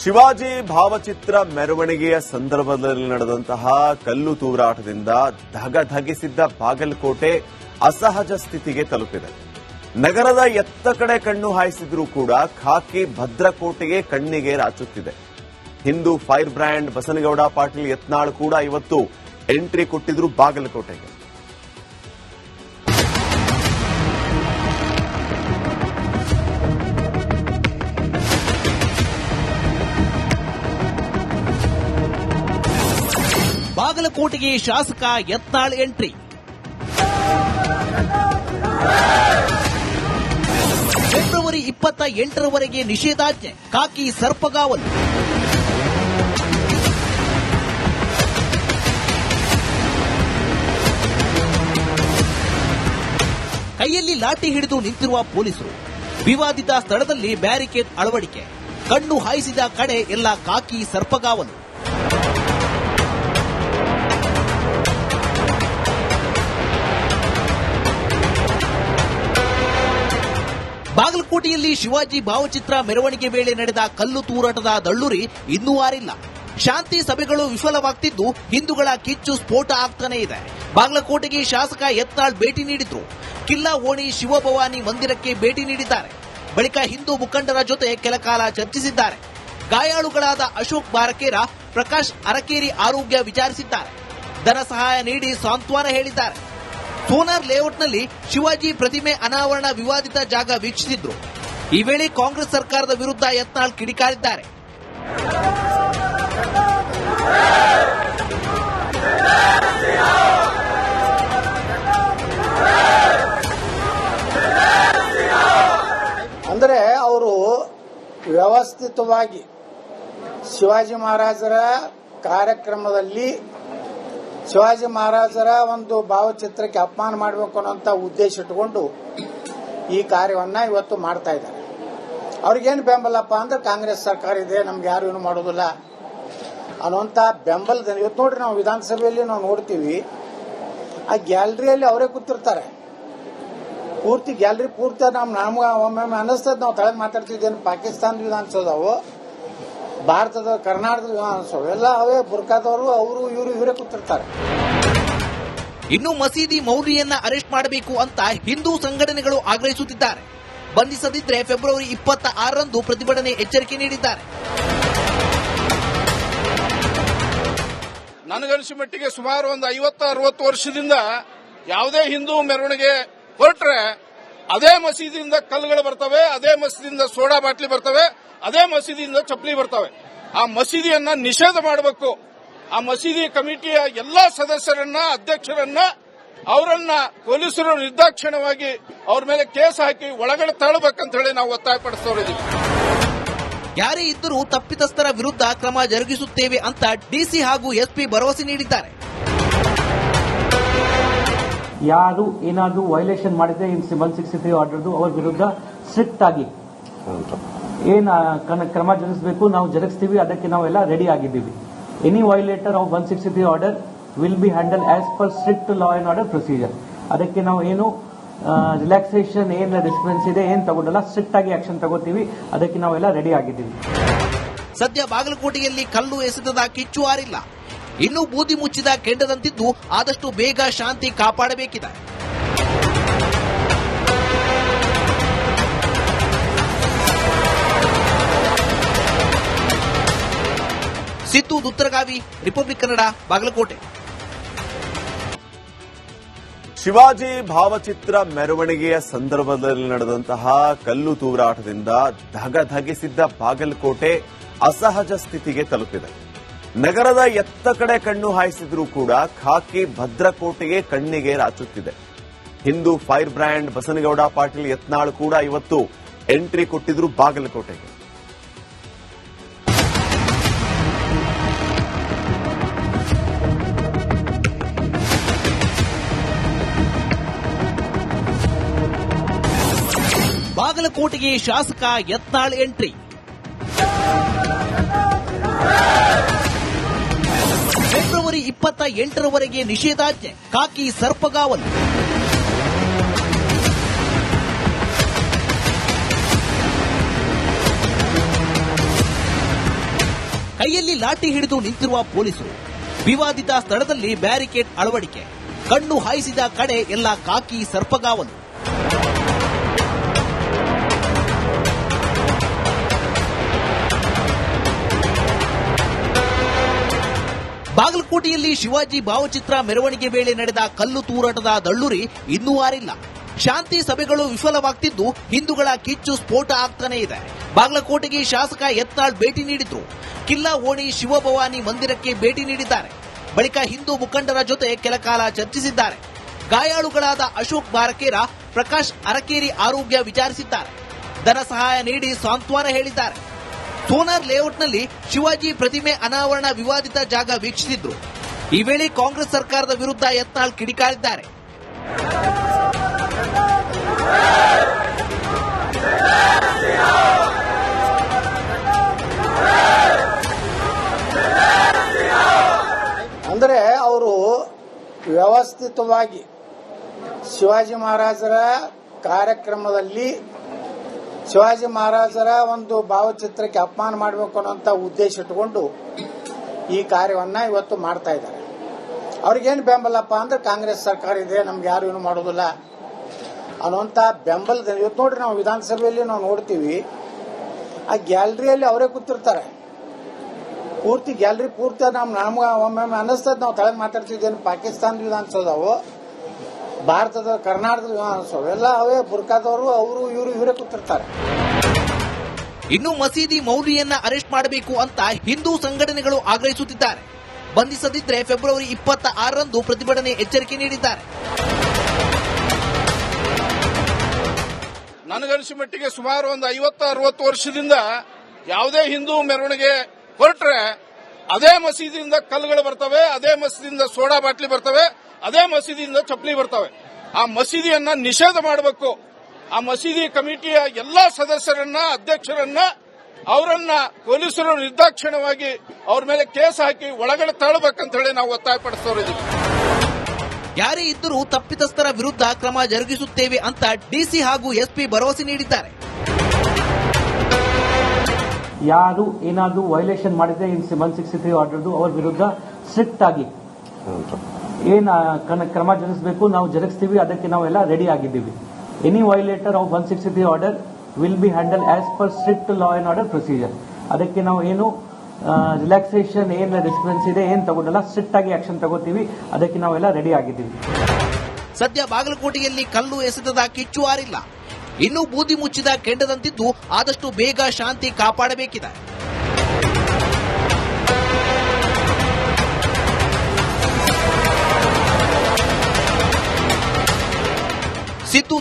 ಶಿವಾಜಿ ಭಾವಚಿತ್ರ ಮೆರವಣಿಗೆಯ ಸಂದರ್ಭದಲ್ಲಿ ನಡೆದಂತಹ ಕಲ್ಲು ತೂರಾಟದಿಂದ ಧಗಧಗಿಸಿದ್ದ ಬಾಗಲಕೋಟೆ ಅಸಹಜ ಸ್ಥಿತಿಗೆ ತಲುಪಿದೆ. ನಗರದ ಎತ್ತ ಕಡೆ ಕಣ್ಣು ಹಾಯಿಸಿದ್ರೂ ಕೂಡ ಖಾಕಿ ಭದ್ರಕೋಟೆಗೆ ಕಣ್ಣಿಗೆ ರಾಚುತ್ತಿದೆ. ಹಿಂದೂ ಫೈರ್ ಬ್ರ್ಯಾಂಡ್ ಬಸನಗೌಡ ಪಾಟೀಲ್ ಯತ್ನಾಳ್ ಕೂಡ ಇವತ್ತು ಎಂಟ್ರಿ ಕೊಟ್ಟಿದ್ರು ಬಾಗಲಕೋಟೆಗೆ. ಬಾಗಲಕೋಟೆಗೆ ಶಾಸಕ ಯತ್ನಾಳ್ ಎಂಟ್ರಿ. ಫೆಬ್ರವರಿ 28ರವರೆಗೆ ನಿಷೇಧಾಜ್ಞೆ, ಖಾಕಿ ಸರ್ಪಗಾವಲು. ಕೈಯಲ್ಲಿ ಲಾಠಿ ಹಿಡಿದು ನಿಂತಿರುವ ಪೊಲೀಸರು. ವಿವಾದಿತ ಸ್ಥಳದಲ್ಲಿ ಬ್ಯಾರಿಕೇಡ್ ಅಳವಡಿಕೆ. ಕಣ್ಣು ಹಾಯಿಸಿದ ಕಡೆ ಎಲ್ಲ ಖಾಕಿ ಸರ್ಪಗಾವಲು. ಬಾಗಲಕೋಟೆಯಲ್ಲಿ ಶಿವಾಜಿ ಭಾವಚಿತ್ರ ಮೆರವಣಿಗೆ ವೇಳೆ ನಡೆದ ಕಲ್ಲು ತೂರಾಟದ ದಳ್ಳೂರಿ ಇನ್ನೂ ಆರಿಲ್ಲ. ಶಾಂತಿ ಸಭೆಗಳು ವಿಫಲವಾಗ್ತಿದ್ದು ಹಿಂದೂಗಳ ಕಿಚ್ಚು ಸ್ಫೋಟ ಆಗ್ತಾನೆ ಇದೆ. ಬಾಗಲಕೋಟೆಗೆ ಶಾಸಕ ಯತ್ನಾಳ್ ಭೇಟಿ ನೀಡಿದ್ರು. ಕಿಲ್ಲಾ ಓಣಿ ಶಿವಭವಾನಿ ಮಂದಿರಕ್ಕೆ ಭೇಟಿ ನೀಡಿದ್ದಾರೆ. ಬಳಿಕ ಹಿಂದೂ ಮುಖಂಡರ ಜೊತೆ ಕೆಲಕಾಲ ಚರ್ಚಿಸಿದ್ದಾರೆ. ಗಾಯಾಳುಗಳಾದ ಅಶೋಕ್ ಬಾರಕೇರ, ಪ್ರಕಾಶ್ ಅರಕೇರಿ ಆರೋಗ್ಯ ವಿಚಾರಿಸಿದ್ದಾರೆ. ಧನ ಸಹಾಯ ನೀಡಿ ಸಾಂತ್ವನ ಹೇಳಿದ್ದಾರೆ. ಸೋನಾರ್ ಲೇಔಟ್ನಲ್ಲಿ ಶಿವಾಜಿ ಪ್ರತಿಮೆ ಅನಾವರಣ ವಿವಾದಿತ ಜಾಗ ವೀಕ್ಷಿಸಿದ್ರು. ಈ ವೇಳೆ ಕಾಂಗ್ರೆಸ್ ಸರ್ಕಾರದ ವಿರುದ್ಧ ಯತ್ನಾಳ್ ಕಿಡಿಕಾರಿದ್ದಾರೆ. ಅಂದರೆ ಅವರು ವ್ಯವಸ್ಥಿತವಾಗಿ ಶಿವಾಜಿ ಮಹಾರಾಜರ ಕಾರ್ಯಕ್ರಮದಲ್ಲಿ ಶಿವಾಜಿ ಮಹಾರಾಜರ ಒಂದು ಭಾವಚಿತ್ರಕ್ಕೆ ಅಪಮಾನ ಮಾಡಬೇಕು ಅನ್ನೋಂಥ ಉದ್ದೇಶ ಇಟ್ಟುಕೊಂಡು ಈ ಕಾರ್ಯವನ್ನ ಇವತ್ತು ಮಾಡ್ತಾ ಇದ್ದಾರೆ. ಅವ್ರಿಗೇನು ಬೆಂಬಲಪ್ಪ ಅಂದ್ರೆ ಕಾಂಗ್ರೆಸ್ ಸರ್ಕಾರ ಇದೆ, ನಮ್ಗೆ ಯಾರು ಏನು ಮಾಡೋದಿಲ್ಲ ಅನ್ನುವಂಥ ಬೆಂಬಲದ. ಇವತ್ತು ನೋಡ್ರಿ, ನಾವು ವಿಧಾನಸಭೆಯಲ್ಲಿ ನಾವು ನೋಡ್ತೀವಿ, ಆ ಗ್ಯಾಲರಿಯಲ್ಲಿ ಅವರೇ ಕೂತಿರ್ತಾರೆ. ಪೂರ್ತಿ ಗ್ಯಾಲರಿ ಪೂರ್ತಿ ನಮ್ಗೆ ಒಮ್ಮೊಮ್ಮೆ ಅನ್ನಿಸ್ತದೆ, ನಾವು ತಳಗ್ ಮಾತಾಡ್ತಿದ್ದೇನೆ, ಪಾಕಿಸ್ತಾನದ ವಿಧಾನಸೌಧವು, ಭಾರತದ ಕರ್ನಾಟಕದ ವಿಧಾನಸೌಧ ಎಲ್ಲ ಅವೇ ಬುರ್ಕಾದವರು, ಅವರು ಇವರು ಇವರೇ ಕೂತಿರ್ತಾರೆ. ಇನ್ನು ಮಸೀದಿ ಮೌಲ್ವಿಯನ್ನ ಅರೆಸ್ಟ್ ಮಾಡಬೇಕು ಅಂತ ಹಿಂದೂ ಸಂಘಟನೆಗಳು ಆಗ್ರಹಿಸುತ್ತಿದ್ದಾರೆ. ಬಂಧಿಸದಿದ್ರೆ ಫೆಬ್ರವರಿ 26ರಂದು ಪ್ರತಿಭಟನೆ ಎಚ್ಚರಿಕೆ ನೀಡಿದ್ದಾರೆ. ನನಗನಿಸಿದ ಮಟ್ಟಿಗೆ ಸುಮಾರು ಒಂದು 50-60 ವರ್ಷದಿಂದ ಯಾವುದೇ ಹಿಂದೂ ಮೆರವಣಿಗೆ ಹೊರಟ್ರೆ ಅದೇ ಮಸೀದಿಯಿಂದ ಕಲ್ಲುಗಳು ಬರ್ತವೆ, ಅದೇ ಮಸೀದಿಯಿಂದ ಸೋಡಾ ಬಾಟ್ಲಿ ಬರ್ತವೆ, ಅದೇ ಮಸೀದಿಯಿಂದ ಚಪ್ಪಲಿ ಬರ್ತವೆ. ಆ ಮಸೀದಿಯನ್ನ ನಿಷೇಧ ಮಾಡಬೇಕು. ಆ ಮಸೀದಿ ಕಮಿಟಿಯ ಎಲ್ಲಾ ಸದಸ್ಯರನ್ನ, ಅಧ್ಯಕ್ಷರನ್ನ, ಅವರನ್ನ ಪೊಲೀಸರು ನಿರ್ದಾಕ್ಷಿಣ್ಯವಾಗಿ ಅವ್ರ ಮೇಲೆ ಕೇಸ್ ಹಾಕಿ ಒಳಗಡೆ ತಳ್ಳಬೇಕಂತ ಹೇಳಿ ನಾವು ಒತ್ತಾಯಪಡಿಸ್ತಾ. ಯಾರೇ ಇದ್ದರೂ ತಪ್ಪಿತಸ್ಥರ ವಿರುದ್ಧ ಕ್ರಮ ಜರುಗಿಸುತ್ತೇವೆ ಅಂತ ಡಿಸಿ ಹಾಗೂ ಎಸ್ಪಿ ಭರವಸೆ ನೀಡಿದ್ದಾರೆ. ಯಾರು ಏನಾದರೂ ವೈಲೇಷನ್ ಮಾಡಿದ್ರೆ ಇನ್ 163 ಆರ್ಡರ್ದು ಅವ್ರ ವಿರುದ್ಧ ಸ್ಟ್ರಿಕ್ಟ್ ಆಗಿ ಕ್ರಮ ಜರುಗಿಸಬೇಕು, ನಾವು ಜರುಗಿಸ್ತೀವಿ. ಅದಕ್ಕೆ ನಾವೆಲ್ಲ ರೆಡಿ ಆಗಿದ್ದೀವಿ. Any violator of 163 order will be handle as per strict law and order procedure. ಅದಕ್ಕೆ ನಾವು ಏನು ರಿಲ್ಯಾಕ್ಸೇಷನ್, ಏನು ಡಿಸ್ಪೆನ್ಸ್ ಇದೆ ಏನು ತಗೊಂಡಲ್ಲ, ಸ್ಟ್ರಿಕ್ಟ್ ಆಗಿ ಆಕ್ಷನ್ ತಗೋತೀವಿ. ಅದಕ್ಕೆ ನಾವೆಲ್ಲ ರೆಡಿ ಆಗಿದ್ದೀವಿ. ಸದ್ಯ ಬಾಗಲಕೋಟೆಯಲ್ಲಿ ಕಲ್ಲು ಎಸೆತದ ಕಿಚ್ಚು ಆರಿಲ್ಲ. ಇನ್ನೂ ಬೂದಿ ಮುಚ್ಚಿದ ಕೆಂಡದಂತಿದ್ದು ಆದಷ್ಟು ಬೇಗ ಶಾಂತಿ ಕಾಪಾಡಬೇಕಿದೆ. ಸಿದ್ದು ದುತ್ತರಗಾವಿ, ರಿಪಬ್ಲಿಕ್ ಕನ್ನಡ, ಬಾಗಲಕೋಟೆ. ಶಿವಾಜಿ ಭಾವಚಿತ್ರ ಮೆರವಣಿಗೆಯ ಸಂದರ್ಭದಲ್ಲಿ ನಡೆದಂತಹ ಕಲ್ಲು ತೂರಾಟದಿಂದ ಧಗಧಗಿಸಿದ್ದ ಬಾಗಲಕೋಟೆ ಅಸಹಜ ಸ್ಥಿತಿಗೆ ತಲುಪಿದೆ. ನಗರದ ಎತ್ತ ಕಡೆ ಕಣ್ಣು ಹಾಯಿಸಿದ್ರೂ ಕೂಡ ಖಾಕಿ ಭದ್ರಕೋಟೆಗೆ ಕಣ್ಣಿಗೆ ರಾಚುತ್ತಿದೆ. ಹಿಂದೂ ಫೈರ್ ಬ್ರ್ಯಾಂಡ್ ಬಸನಗೌಡ ಪಾಟೀಲ್ ಯತ್ನಾಳ್ ಕೂಡ ಇವತ್ತು ಎಂಟ್ರಿ ಕೊಟ್ಟಿದ್ರು ಬಾಗಲಕೋಟೆಗೆ. ಬಾಗಲಕೋಟೆಗೆ ಶಾಸಕ ಯತ್ನಾಳ್ ಎಂಟ್ರಿ. ಫೆಬ್ರವರಿ 28ರವರೆಗೆ ನಿಷೇಧಾಜ್ಞೆ, ಖಾಕಿ ಸರ್ಪಗಾವಲು. ಕೈಯಲ್ಲಿ ಲಾಠಿ ಹಿಡಿದು ನಿಂತಿರುವ ಪೊಲೀಸರು, ವಿವಾದಿತ ಸ್ಥಳದಲ್ಲಿ ಬ್ಯಾರಿಕೇಡ್ ಅಳವಡಿಕೆ, ಕಣ್ಣು ಹಾಯಿಸಿದ ಕಡೆ ಎಲ್ಲ ಕಾಕಿ ಸರ್ಪಗಾವಲು. ಬಾಗಲಕೋಟೆಯಲ್ಲಿ ಶಿವಾಜಿ ಭಾವಚಿತ್ರ ಮೆರವಣಿಗೆ ವೇಳೆ ನಡೆದ ಕಲ್ಲು ತೂರಾಟದ ದಳ್ಳುರಿ ಇನ್ನೂ ಆರಿಲ್ಲ. ಶಾಂತಿ ಸಭೆಗಳು ವಿಫಲವಾಗ್ತಿದ್ದು ಹಿಂದೂಗಳ ಕಿಚ್ಚು ಸ್ಫೋಟ ಆಗ್ತಾನೆ ಇದೆ. ಬಾಗಲಕೋಟೆಗೆ ಶಾಸಕ ಯತ್ನಾಳ್ ಭೇಟಿ ನೀಡಿದ್ರು. ಕಿಲ್ಲಾ ಓಣಿ ಶಿವಭವಾನಿ ಮಂದಿರಕ್ಕೆ ಭೇಟಿ ನೀಡಿದ್ದಾರೆ. ಬಳಿಕ ಹಿಂದೂ ಮುಖಂಡರ ಜೊತೆ ಕೆಲಕಾಲ ಚರ್ಚಿಸಿದ್ದಾರೆ. ಗಾಯಾಳುಗಳಾದ ಅಶೋಕ್ ಬಾರಕೇರ, ಪ್ರಕಾಶ್ ಅರಕೇರಿ ಆರೋಗ್ಯ ವಿಚಾರಿಸಿದ್ದಾರೆ. ಧನ ಸಹಾಯ ನೀಡಿ ಸಾಂತ್ವನ ಹೇಳಿದ್ದಾರೆ. ಸೋನಾರ್ ಲೇಔಟ್ನಲ್ಲಿ ಶಿವಾಜಿ ಪ್ರತಿಮೆ ಅನಾವರಣ ವಿವಾದಿತ ಜಾಗ ವೀಕ್ಷಿಸಿದ್ರು. ಈ ವೇಳೆ ಕಾಂಗ್ರೆಸ್ ಸರ್ಕಾರದ ವಿರುದ್ಧ ಯತ್ನಾಳ್ ಕಿಡಿಕಾರಿದ್ದಾರೆ. ಅಂದರೆ ಅವರು ವ್ಯವಸ್ಥಿತವಾಗಿ ಶಿವಾಜಿ ಮಹಾರಾಜರ ಕಾರ್ಯಕ್ರಮದಲ್ಲಿ ಶಿವಾಜಿ ಮಹಾರಾಜರ ಒಂದು ಭಾವಚಿತ್ರಕ್ಕೆ ಅಪಮಾನ ಮಾಡಬೇಕು ಅನ್ನೋಂಥ ಉದ್ದೇಶ ಇಟ್ಟುಕೊಂಡು ಈ ಕಾರ್ಯವನ್ನ ಇವತ್ತು ಮಾಡ್ತಾ ಇದ್ದಾರೆ. ಅವ್ರಿಗೇನು ಬೆಂಬಲಪ್ಪ ಅಂದ್ರೆ ಕಾಂಗ್ರೆಸ್ ಸರ್ಕಾರ ಇದೆ, ನಮ್ಗೆ ಯಾರು ಏನು ಮಾಡೋದಿಲ್ಲ ಅನ್ನುವಂಥ ಬೆಂಬಲದ. ಇವತ್ತು ನೋಡ್ರಿ, ನಾವು ವಿಧಾನಸಭೆಯಲ್ಲಿ ನಾವು ನೋಡ್ತೀವಿ, ಆ ಗ್ಯಾಲರಿಯಲ್ಲಿ ಅವರೇ ಕೂತಿರ್ತಾರೆ. ಪೂರ್ತಿ ಗ್ಯಾಲರಿ ಪೂರ್ತಿ ನಮ್ಗೆ ಒಮ್ಮೆ ಅನ್ನಿಸ್ತದೆ, ನಾವು ತಳಗ್ ಮಾತಾಡ್ತಿದ್ದೇನೆ, ಪಾಕಿಸ್ತಾನದ ವಿಧಾನಸೌಧವು, ಭಾರತದ ಕರ್ನಾಟಕದ ವಿಧಾನಸೌಧ ಎಲ್ಲ ಅವೇ ಬುರ್ಕಾದವರು, ಅವರು ಇವರೇ ಕೂತಿರ್ತಾರೆ. ಇನ್ನು ಮಸೀದಿ ಮೌಲ್ವಿಯನ್ನ ಅರೆಸ್ಟ್ ಮಾಡಬೇಕು ಅಂತ ಹಿಂದೂ ಸಂಘಟನೆಗಳು ಆಗ್ರಹಿಸುತ್ತಿದ್ದಾರೆ. ಬಂಧಿಸದಿದ್ರೆ ಫೆಬ್ರವರಿ 26ರಂದು ಪ್ರತಿಭಟನೆ ಎಚ್ಚರಿಕೆ ನೀಡಿದ್ದಾರೆ. ನನಗನಿಸಿದ ಮಟ್ಟಿಗೆ ಸುಮಾರು ಒಂದು 50-60 ವರ್ಷದಿಂದ ಯಾವುದೇ ಹಿಂದೂ ಮೆರವಣಿಗೆ ಹೊರಟ್ರೆ ಅದೇ ಮಸೀದಿಯಿಂದ ಕಲ್ಲುಗಳು ಬರ್ತವೆ, ಅದೇ ಮಸೀದಿಯಿಂದ ಸೋಡಾ ಬಾಟ್ಲಿ ಬರ್ತವೆ, ಅದೇ ಮಸೀದಿಯಿಂದ ಚಪ್ಪಲಿ ಬರ್ತವೆ. ಆ ಮಸೀದಿಯನ್ನ ನಿಷೇಧ ಮಾಡಬೇಕು. ಆ ಮಸೀದಿ ಕಮಿಟಿಯ ಎಲ್ಲಾ ಸದಸ್ಯರನ್ನ, ಅಧ್ಯಕ್ಷರನ್ನ, ಅವರನ್ನ ಪೊಲೀಸರು ನಿರ್ದಾಕ್ಷಿಣ್ಯವಾಗಿ ಅವ್ರ ಮೇಲೆ ಕೇಸ್ ಹಾಕಿ ಒಳಗಡೆ ತಳ್ಳಬೇಕಂತ ಹೇಳಿ ನಾವು ಒತ್ತಾಯಪಡಿಸ್ತಾ. ಯಾರೇ ಇದ್ದರೂ ತಪ್ಪಿತಸ್ಥರ ವಿರುದ್ಧ ಕ್ರಮ ಜರುಗಿಸುತ್ತೇವೆ ಅಂತ ಡಿಸಿ ಹಾಗೂ ಎಸ್ಪಿ ಭರವಸೆ ನೀಡಿದ್ದಾರೆ. ಯಾರು ಏನಾದರೂ ವೈಲೇಷನ್ ಮಾಡಿದ್ರೆ ಇನ್ 163 ಆರ್ಡರ್ದು ಅವರ ವಿರುದ್ಧ ಸ್ಟ್ರಿಕ್ಟ್ ಆಗಿ ಕ್ರಮ ಜರುಗಿಸಬೇಕು, ನಾವು ಜರುಗಿಸ್ತೀವಿ. ಅದಕ್ಕೆ ನಾವೆಲ್ಲ ರೆಡಿ ಆಗಿದ್ದೀವಿ. Any violator of 163 order will be handle as per strict law and order procedure. ಅದಕ್ಕೆ ನಾವು ಏನು ರಿಲ್ಯಾಕ್ಸೇಷನ್, ಏನು ರೆಸ್ಪಾನ್ಸ್ ಇದೆ ಏನು ತಗೊಂಡಲ್ಲ, ಸ್ಟ್ರಿಕ್ಟ್ ಆಗಿ ಆಕ್ಷನ್ ತಗೋತೀವಿ. ಅದಕ್ಕೆ ನಾವೆಲ್ಲ ರೆಡಿ ಆಗಿದ್ದೀವಿ. ಸದ್ಯ ಬಾಗಲಕೋಟೆಯಲ್ಲಿ ಕಲ್ಲು ಎಸೆತದ ಕಿಚ್ಚು ಆರಿಲ್ಲ. ಇನ್ನೂ ಬೂದಿ ಮುಚ್ಚಿದ ಕೆಂಡದಂತಿದ್ದು ಆದಷ್ಟು ಬೇಗ ಶಾಂತಿ ಕಾಪಾಡಬೇಕಿದೆ. ಸಿದ್ದು